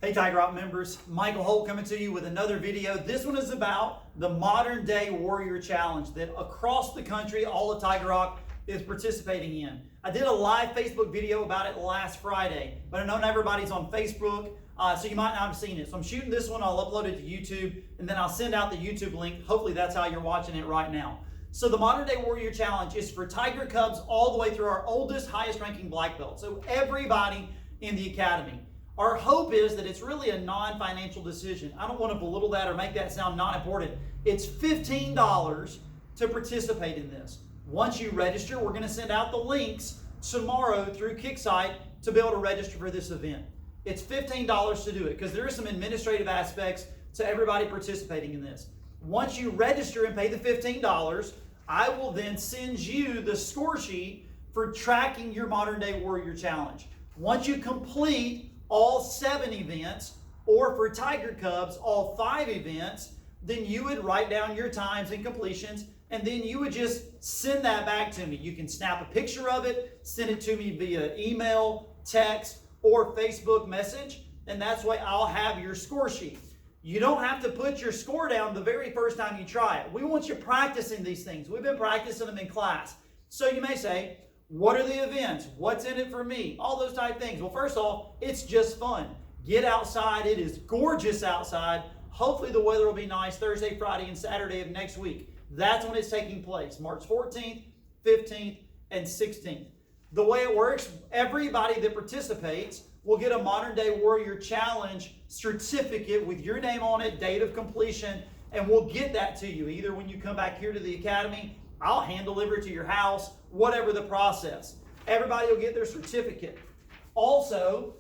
Hey Tiger Rock members, Michael Holt coming to you with another video. This one is about the Modern Day Warrior Challenge that across the country, all of Tiger Rock is participating in. I did a live Facebook video about it last Friday, but I know not everybody's on Facebook, so you might not have seen it. So I'm shooting this one, I'll upload it to YouTube, and then I'll send out the YouTube link. Hopefully that's how you're watching it right now. So the Modern Day Warrior Challenge is for Tiger Cubs all the way through our oldest, highest ranking black belt. So everybody in the academy. Our hope is that it's really a non-financial decision. I don't want to belittle that or make that sound not important. It's $15 to participate in this. Once you register, we're going to send out the links tomorrow through Kicksite to be able to register for this event. It's $15 to do it because there are some administrative aspects to everybody participating in this. Once you register and pay the $15, I will then send you the score sheet for tracking your Modern Day Warrior Challenge. Once you complete all 7 events, or for Tiger Cubs, all 5 events, then you would write down your times and completions, and then you would just send that back to me. You can snap a picture of it, send it to me via email, text, or Facebook message, and that's why I'll have your score sheet. You don't have to put your score down the very first time you try it. We want you practicing these things. We've been practicing them in class. So you may say, what are the events? What's in it for me? All those type things. Well, first off, it's just fun. Get outside. It is gorgeous outside. Hopefully the weather will be nice Thursday, Friday, and Saturday of next week. That's when it's taking place, March 14th, 15th, and 16th. The way it works, everybody that participates will get a Modern Day Warrior Challenge certificate with your name on it, date of completion, and we'll get that to you either when you come back here to the academy. I'll hand deliver it to your house, whatever the process. Everybody will get their certificate. Also,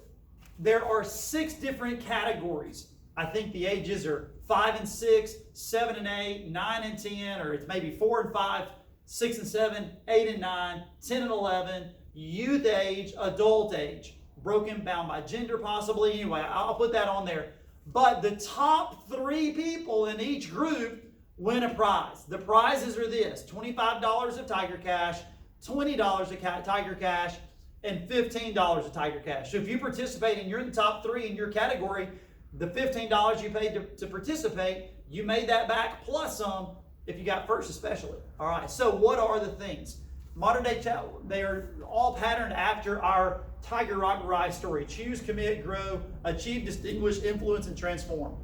there are 6 different categories. I think the ages are 5 and 6, 7 and 8, 9 and 10, or it's maybe 4 and 5, 6 and 7, 8 and 9, 10 and 11, youth age, adult age, broken bound by gender possibly. Anyway, I'll put that on there. But the top 3 people in each group win a prize. The prizes are this: $25 of Tiger Cash, $20 of Tiger Cash, and $15 of Tiger Cash. So if you participate and you're in the top 3 in your category, the $15 you paid to participate, you made that back plus some if you got first especially. All right, so what are the things? Modern Day Challenge, they are all patterned after our Tiger Rock Rise story. Choose, commit, grow, achieve, distinguish, influence, and transform.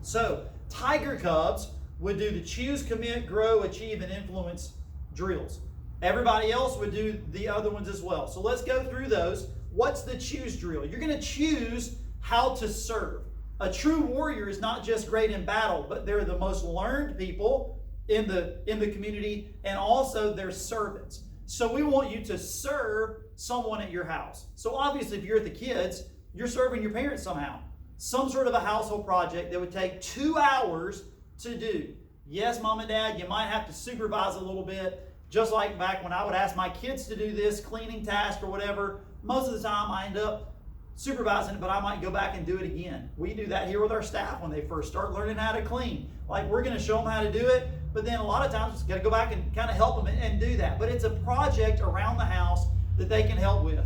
So Tiger Cubs would do the choose, commit, grow, achieve, and influence drills. Everybody else would do the other ones as well. So let's go through those. What's the choose drill? You're going to choose how to serve. A true warrior is not just great in battle, but they're the most learned people in the community, and also they're servants. So we want you to serve someone at your house. So obviously if you're at the kids, you're serving your parents somehow. Some sort of a household project that would take 2 hours to do. Yes, mom and dad, you might have to supervise a little bit, just like back when I would ask my kids to do this cleaning task or whatever. Most of the time I end up supervising it, but I might go back and do it again. We do that here with our staff when they first start learning how to clean. Like, we're going to show them how to do it, but then a lot of times it's got to go back and kind of help them and do that. But it's a project around the house that they can help with.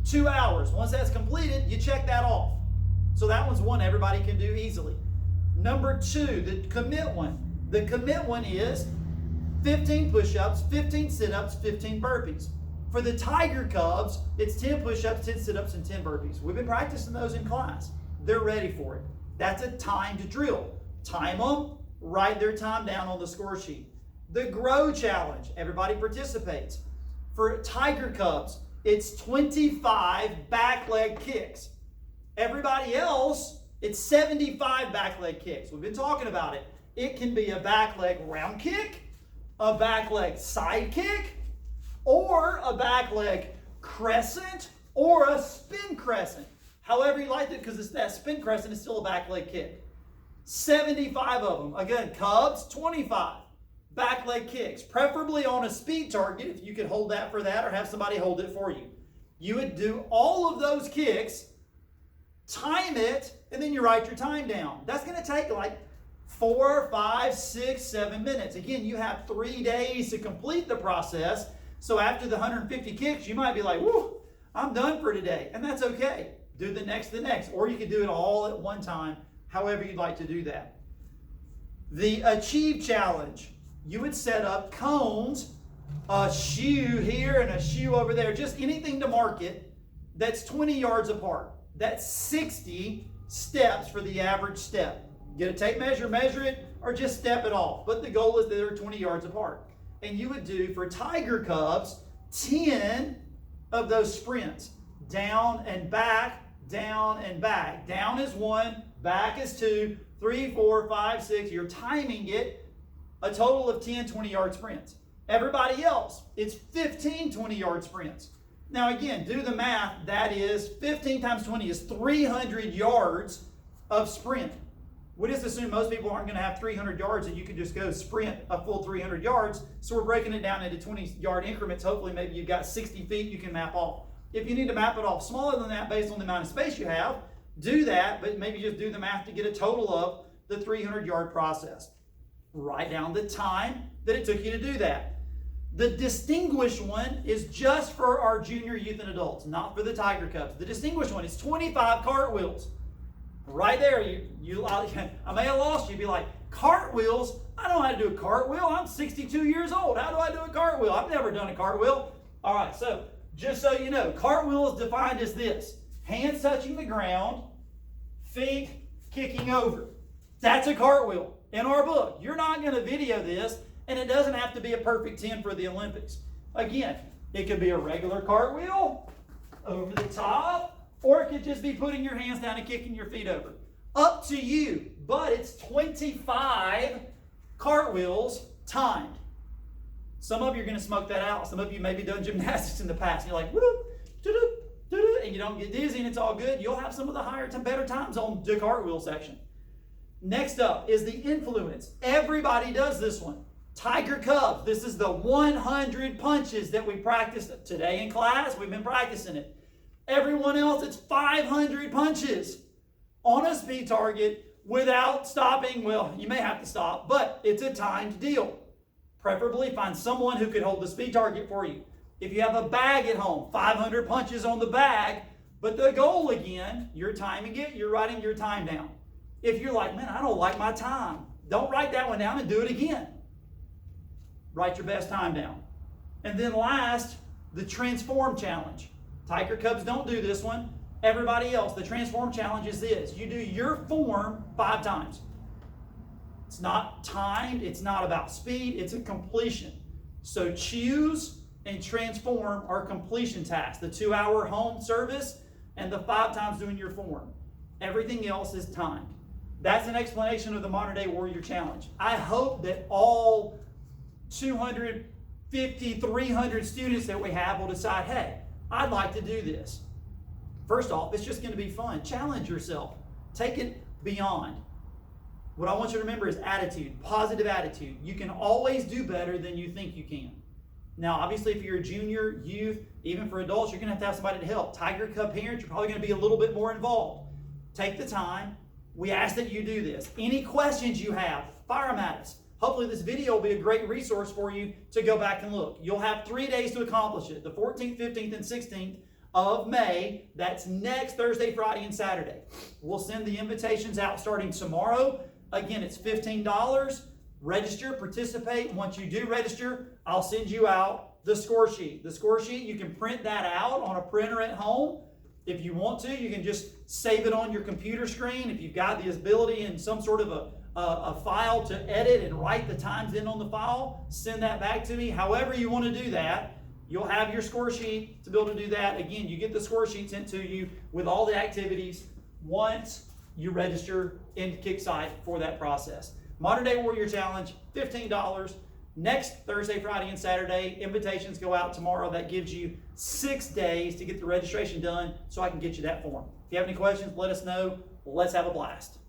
2 hours. Once that's completed, you check that off. So that one's one everybody can do easily. Number 2, the commit one. The commit one is 15 push-ups, 15 sit-ups, 15 burpees. For the Tiger Cubs, it's 10 push-ups, 10 sit-ups, and 10 burpees. We've been practicing those in class. They're ready for it. That's a timed drill. Time them, write their time down on the score sheet. The Grow Challenge, everybody participates. For Tiger Cubs, it's 25 back leg kicks. Everybody else, it's 75 back leg kicks. We've been talking about it. It can be a back leg round kick, a back leg side kick, or a back leg crescent, or a spin crescent. However you like it, because that spin crescent is still a back leg kick. 75 of them. Again, Cubs, 25 back leg kicks, preferably on a speed target if you could hold that for that or have somebody hold it for you. You would do all of those kicks, time it, and then you write your time down. That's going to take like 4, 5, 6, 7 minutes. Again, you have 3 days to complete the process. So after the 150 kicks, you might be like, whoo, I'm done for today. And that's okay. do the next, or you could do it all at one time, however you'd like to do that. The Achieve Challenge, you would set up cones, a shoe here and a shoe over there, just anything to mark it that's 20 yards apart. That's 60 steps for the average step. Get a tape measure, measure it, or just step it off. But the goal is that they're 20 yards apart. And you would do, for tiger cubs, 10 of those sprints. Down and back, down and back. Down is 1, back is 2, 3, 4, 5, 6. You're timing it, a total of 10 20-yard sprints. Everybody else, it's 15 20-yard sprints. Now again, do the math. That is 15 times 20 is 300 yards of sprint. We just assume most people aren't going to have 300 yards and you can just go sprint a full 300 yards. So we're breaking it down into 20-yard increments. Hopefully maybe you've got 60 feet you can map off. If you need to map it off smaller than that based on the amount of space you have, do that, but maybe just do the math to get a total of the 300-yard process. Write down the time that it took you to do that. The distinguished one is just for our junior, youth, and adults, not for the Tiger Cubs. The distinguished one is 25 cartwheels. Right there, I may have lost you. You'd be like, cartwheels? I don't know how to do a cartwheel. I'm 62 years old. How do I do a cartwheel? I've never done a cartwheel. All right, so just so you know, cartwheel is defined as this: hands touching the ground, feet kicking over. That's a cartwheel in our book. You're not going to video this, and it doesn't have to be a perfect 10 for the Olympics. Again, it could be a regular cartwheel over the top, or it could just be putting your hands down and kicking your feet over. Up to you, but it's 25 cartwheels timed. Some of you are going to smoke that out. Some of you maybe done gymnastics in the past. And you're like, whoop, doo-doo, doo-doo, and you don't get dizzy and it's all good. You'll have some of the better times on the cartwheel section. Next up is the influence. Everybody does this one. Tiger Cubs, this is the 100 punches that we practiced today in class. We've been practicing it. Everyone else, it's 500 punches on a speed target without stopping. Well, you may have to stop, but it's a timed deal. Preferably find someone who can hold the speed target for you. If you have a bag at home, 500 punches on the bag, but the goal again, you're timing it, you're writing your time down. If you're like, man, I don't like my time, don't write that one down and do it again. Write your best time down. And then last, the Transform Challenge. Tiger Cubs don't do this one. Everybody else, the Transform Challenge is this: you do your form 5 times. It's not timed, it's not about speed, it's a completion. So choose and transform are completion tasks. The 2-hour home service and the 5 times doing your form. Everything else is timed. That's an explanation of the Modern Day Warrior Challenge. I hope that all 250, 300 students that we have will decide, hey, I'd like to do this. First off, it's just going to be fun. Challenge yourself. Take it beyond. What I want you to remember is attitude, positive attitude. You can always do better than you think you can. Now, obviously, if you're a junior, youth, even for adults, you're going to have somebody to help. Tiger Cub parents, you're probably going to be a little bit more involved. Take the time. We ask that you do this. Any questions you have, fire them at us. Hopefully this video will be a great resource for you to go back and look. You'll have 3 days to accomplish it. The 14th, 15th, and 16th of May. That's next Thursday, Friday, and Saturday. We'll send the invitations out starting tomorrow. Again, it's $15. Register, participate. Once you do register, I'll send you out the score sheet. The score sheet, you can print that out on a printer at home. If you want to, you can just save it on your computer screen. If you've got the ability in some sort of a file to edit and write the times in on the file, send that back to me. However you want to do that, you'll have your score sheet to be able to do that. Again, you get the score sheet sent to you with all the activities once you register in KickSight for that process. Modern Day Warrior Challenge, $15. Next Thursday, Friday, and Saturday. Invitations go out tomorrow. That gives you 6 days to get the registration done so I can get you that form. If you have any questions, let us know. Let's have a blast.